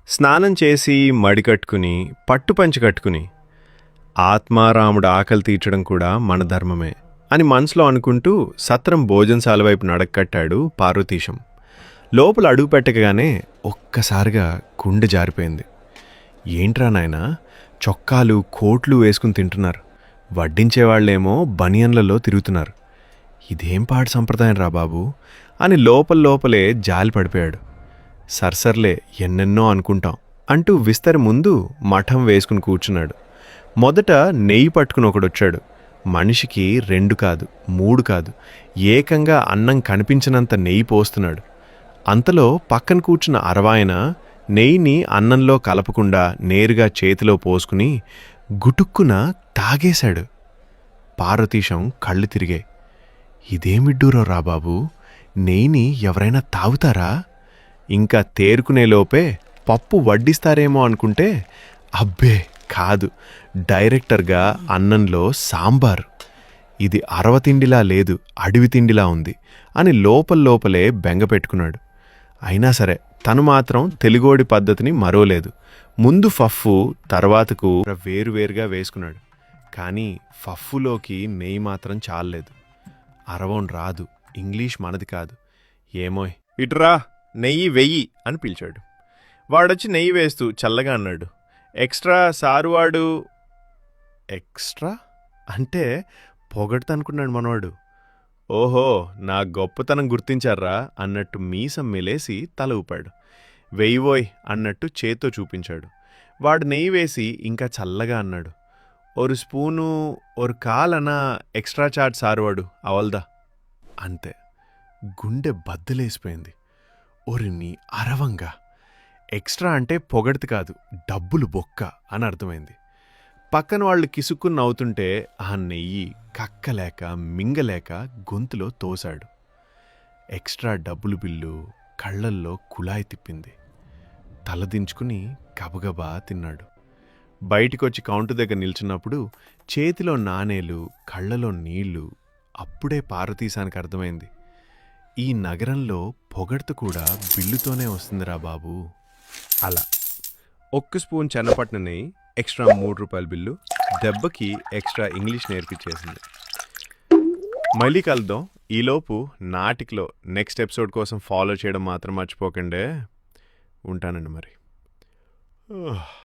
స్నానం చేసి మడికట్టుకుని పట్టుపంచి కట్టుకుని ఆత్మారాముడు ఆకలి తీర్చడం కూడా మన ధర్మమే అని మనసులో అనుకుంటూ సత్రం భోజనశాల వైపు నడక్కట్టాడు పార్వతీశం. లోపల అడుగు పెట్టగానే ఒక్కసారిగా గుండె జారిపోయింది. ఏంట్రా నాయనా, చొక్కాలు కోట్లు వేసుకుని తింటున్నారు, వడ్డించేవాళ్లేమో బనియన్లలో తిరుగుతున్నారు. ఇదేం పాడు సంప్రదాయం రా బాబు అని లోపలే జాలి పడిపోయాడు. సర్సర్లే, ఎన్నెన్నో అనుకుంటాం అంటూ విస్తరి ముందు మఠం వేసుకుని కూర్చున్నాడు. మొదట నెయ్యి పట్టుకుని ఒకడొచ్చాడు. మనిషికి 2 కాదు 3 కాదు, ఏకంగా అన్నం కనిపించినంత నెయ్యి పోస్తున్నాడు. అంతలో పక్కన కూర్చున్న అరవాయన నెయ్యిని అన్నంలో కలపకుండా నేరుగా చేతిలో పోసుకుని గుటుక్కున తాగేశాడు. పార్వతీశం కళ్ళు తిరిగాయి. ఇదేమిడ్డూరో రా బాబు, నెయ్యిని ఎవరైనా తాగుతారా? ఇంకా తేరుకునేలోపే పప్పు వడ్డిస్తారేమో అనుకుంటే అబ్బే కాదు, డైరెక్టర్గా అన్నంలో సాంబారు. ఇది అరవ తిండిలా లేదు, అడవి తిండిలా ఉంది అని లోపలే బెంగ పెట్టుకున్నాడు. అయినా సరే తను మాత్రం తెలుగోడి పద్ధతిని మరోలేదు. ముందు ఫఫ్ఫు తర్వాతకు వేరువేరుగా వేసుకున్నాడు. కానీ ఫఫ్ఫులోకి నెయ్యి మాత్రం చాలలేదు. అరవం రాదు, ఇంగ్లీష్ మనది కాదు. ఏమోయ్, ఇటురా, నెయ్యి వెయ్యి అని పిలిచాడు. వాడొచ్చి నెయ్యి వేస్తూ చల్లగా అన్నాడు, ఎక్స్ట్రా సారువాడు. ఎక్స్ట్రా అంటే పొగడతనుకున్నాడు మనవాడు. ఓహో, నా గొప్పతనం గుర్తించారా అన్నట్టు మీసం మెలేసి తల ఊపాడు. వెయ్యివోయ్ అన్నట్టు చేత్తో చూపించాడు. వాడు నెయ్యి వేసి ఇంకా చల్లగా అన్నాడు, ఒక స్పూను ఒక కాలనా ఎక్స్ట్రా చార్జ్ సారువాడు అవల్దా. అంతే, గుండె బద్దలేసిపోయింది. ఒరి నీ అరవంగా, ఎక్స్ట్రా అంటే పొగడ్తి కాదు, డబ్బులు బొక్క అని అర్థమైంది. పక్కన వాళ్ళు కిసుక్కుని నవ్వుతుంటే ఆ నెయ్యి కక్కలేక మింగలేక గొంతులో తోశాడు. ఎక్స్ట్రా డబ్బులు బిల్లు కళ్ళల్లో కుళాయి తిప్పింది. తలదించుకుని గబగబా తిన్నాడు. బయటికొచ్చి కౌంటర్ దగ్గర నిల్చున్నప్పుడు చేతిలో నాణేలు, కళ్ళలో నీళ్లు. అప్పుడే పార్వతీశానికి అర్థమైంది, ఈ నగరంలో పొగడ్త కూడా బిల్లుతోనే వస్తుందిరా బాబు. అలా 1 స్పూన్ చెన్నపట్న నెయ్యి ఎక్స్ట్రా 3 రూపాయల బిల్లు దెబ్బకి ఎక్స్ట్రా ఇంగ్లీష్ నేర్పించేసింది. మళ్ళీ కలుద్దాం. ఈలోపు నాటికలో నెక్స్ట్ ఎపిసోడ్ కోసం ఫాలో చేయడం మాత్రం మర్చిపోకండే. ఉంటానండి మరి.